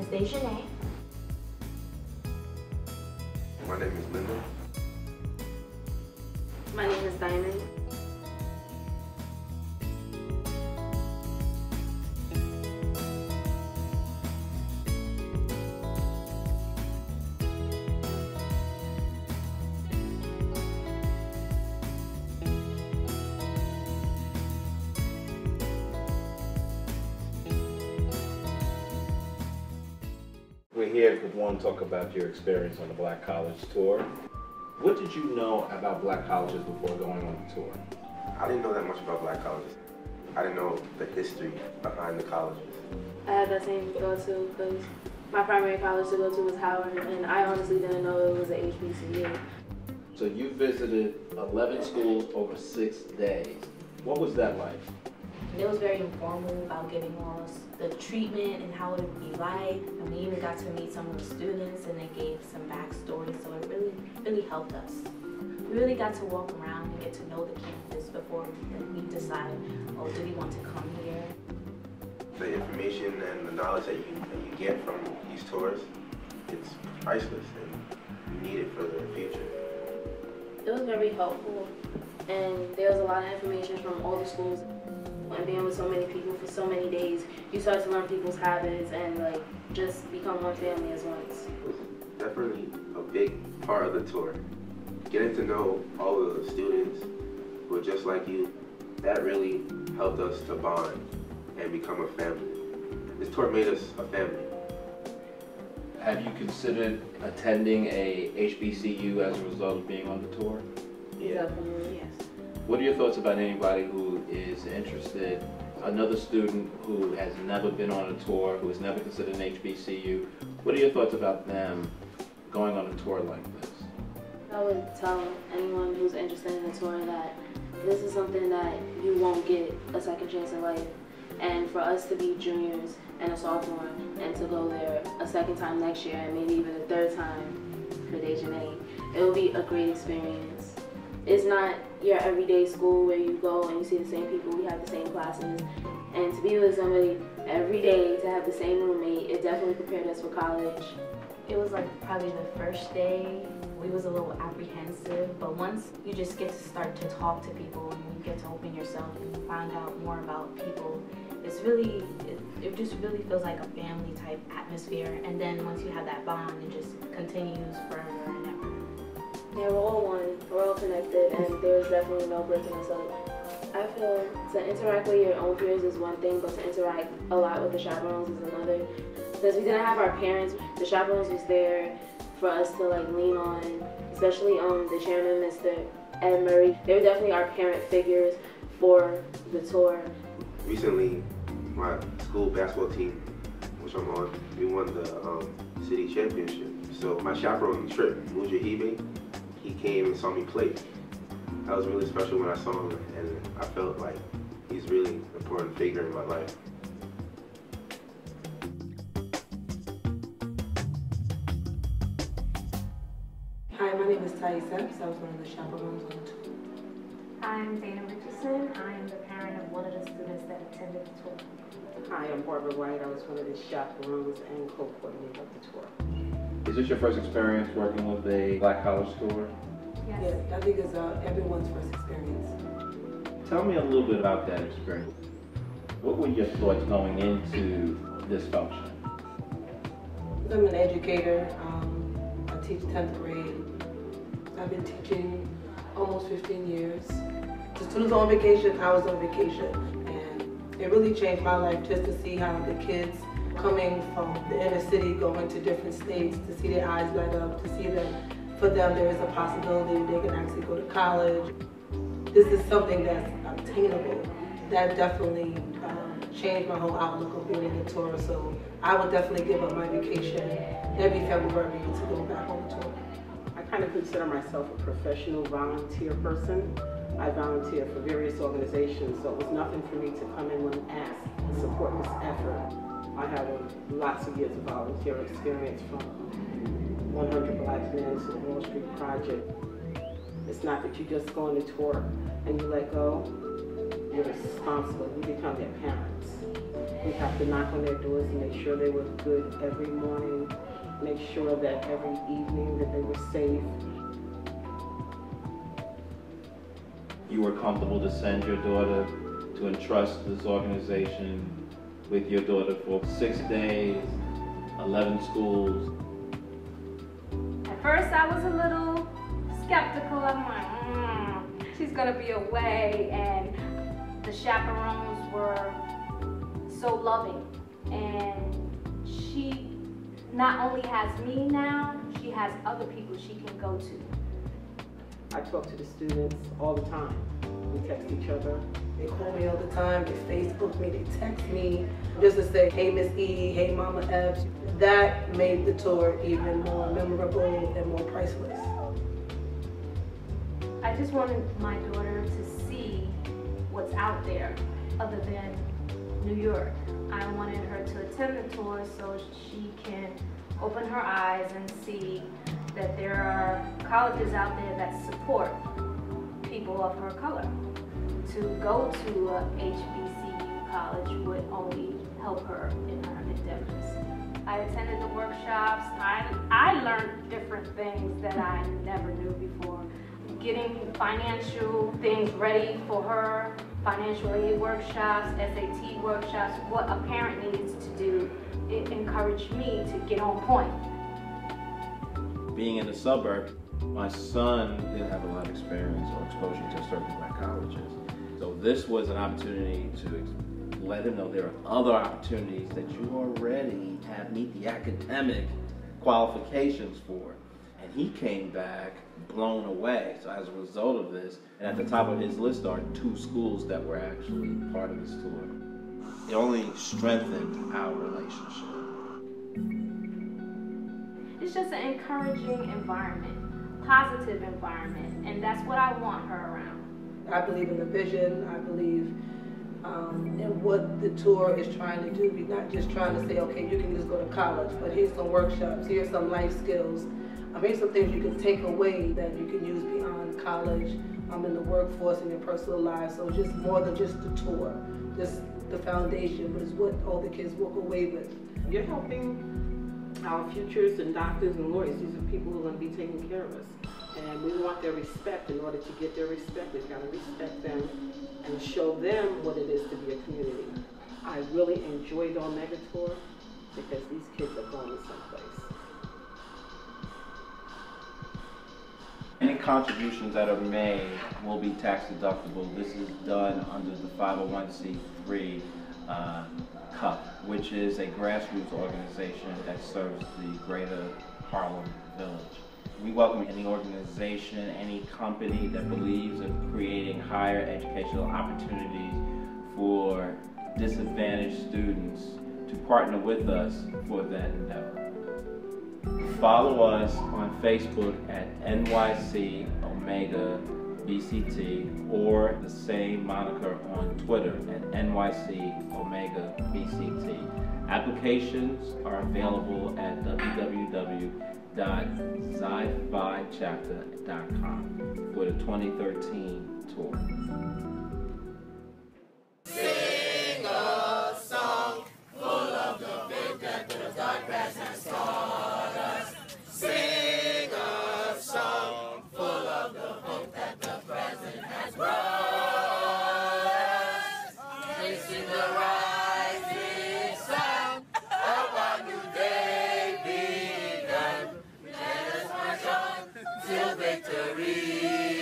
is Dejanay. My name is Linda. My name is Diamond. We're here because we want to talk about your experience on the Black College Tour. What did you know about Black colleges before going on the tour? I didn't know that much about Black colleges. I didn't know the history behind the colleges. I had that same thought too, because my primary college to go to was Howard, and I honestly didn't know it was an HBCU. So you visited 11 schools over 6 days. What was that like? It was very informal about giving us the treatment and how it would be like. And we even got to meet some of the students and they gave some backstory, so it really helped us. We really got to walk around and get to know the campus before we decide, oh, do we want to come here? The information and the knowledge that you get from these tours, it's priceless and you need it for the future. It was very helpful, and there was a lot of information from all the schools. And being with so many people for so many days, you start to learn people's habits and like just become one family as once. It was definitely a big part of the tour. Getting to know all of the students who are just like you, that really helped us to bond and become a family. This tour made us a family. Have you considered attending a HBCU as a result of being on the tour? Yeah. Definitely, yes. What are your thoughts about anybody who is interested, another student who has never been on a tour, who has never considered an HBCU? What are your thoughts about them going on a tour like this? I would tell anyone who's interested in a tour that this is something that you won't get a second chance in life. And for us to be juniors and a sophomore and to go there a second time next year and maybe even a third time for Dejanay, it will be a great experience. It's not your everyday school where you go and you see the same people, we have the same classes. And to be with somebody every day, to have the same roommate, it definitely prepared us for college. It was like probably the first day, we was a little apprehensive, but once you just get to start to talk to people and you get to open yourself and find out more about people, it's really, it just really feels like a family type atmosphere. And then once you have that bond, it just continues forever and ever. Yeah, we're all one, we're all connected, and there's definitely no breaking us up. I feel to interact with your own peers is one thing, but to interact a lot with the chaperones is another. Because we didn't have our parents, the chaperones was there for us to like lean on, especially the chairman, Mr. Ed Murray. They were definitely our parent figures for the tour. Recently, my school basketball team, which I'm on, we won the city championship. So my chaperone trip, Mujahibe, he came and saw me play. That was really special when I saw him, and I felt like he's really an important figure in my life. Hi, my name is Thais Epps. I was one of the chaperones on the tour. I'm Dana Richardson. I am the parent of one of the students that attended the tour. Hi, I'm Barbara White. I was one of the chaperones and co-coordinator of the tour. Is this your first experience working with a Black College Tour? Yes. Yeah, I think it's everyone's first experience. Tell me a little bit about that experience. What were your thoughts going into this function? I'm an educator. I teach 10th grade. I've been teaching almost 15 years. The students on vacation, I was on vacation. And it really changed my life just to see how the kids coming from the inner city, going to different states, to see their eyes light up, to see that for them there is a possibility they can actually go to college. This is something that's obtainable. That definitely changed my whole outlook of being in the tour. So I would definitely give up my vacation every February to go back on the tour. I kind of consider myself a professional volunteer person. I volunteer for various organizations, so it was nothing for me to come in and ask and support this effort. I have lots of years of volunteer experience from 100 Black Men to the Wall Street Project. It's not that you just go on a tour and you let go. You're responsible. You become their parents. We have to knock on their doors and make sure they were good every morning, make sure that every evening that they were safe. You were comfortable to send your daughter to entrust this organization with your daughter for 6 days, 11 schools. At first I was a little skeptical. I'm like, she's gonna be away, and the chaperones were so loving. And she not only has me now, she has other people she can go to. I talk to the students all the time. We text each other. They call me all the time, they Facebook me, they text me, just to say, hey Miss E, hey Mama F. That made the tour even more memorable and more priceless. I just wanted my daughter to see what's out there other than New York. I wanted her to attend the tour so she can open her eyes and see that there are colleges out there that support people of her color. To go to a HBCU college would only help her in her endeavors. I attended the workshops. I learned different things that I never knew before. Getting financial things ready for her, financial aid workshops, SAT workshops, what a parent needs to do. It encouraged me to get on point. Being in the suburb, my son didn't have a lot of experience or exposure to certain black colleges. So this was an opportunity to let him know there are other opportunities that you already have meet the academic qualifications for. And he came back blown away. So as a result of this, and at the top of his list are 2 schools that were actually part of this tour. It only strengthened our relationship. It's just an encouraging environment, positive environment, and that's what I want her around. I believe in the vision, I believe in what the tour is trying to do. We're not just trying to say, okay, you can just go to college, but here's some workshops, here's some life skills. Here's some things you can take away that you can use beyond college, in the workforce, in your personal life. So just more than just the tour, just the foundation, but it's what all the kids walk away with. You're helping our futures and doctors and lawyers. These are people who are going to be taking care of us. And we want their respect. In order to get their respect, we've got to respect them and show them what it is to be a community. I really enjoyed Omega Tour because these kids are going someplace. Any contributions that are made will be tax deductible. This is done under the 501c3 CUP, which is a grassroots organization that serves the greater Harlem Village. We welcome any organization, any company that believes in creating higher educational opportunities for disadvantaged students to partner with us for that endeavor. Follow us on Facebook at NYC Omega BCT or the same moniker on Twitter at NYC Omega BCT. Applications are available at www.xiphichapter.com for the 2013 tour. Sing a song full of the faith that the dark past has taught us. Sing a song full of the hope that the present has brought us. Facing the rising sun of a new day begun. Let us march on till victory.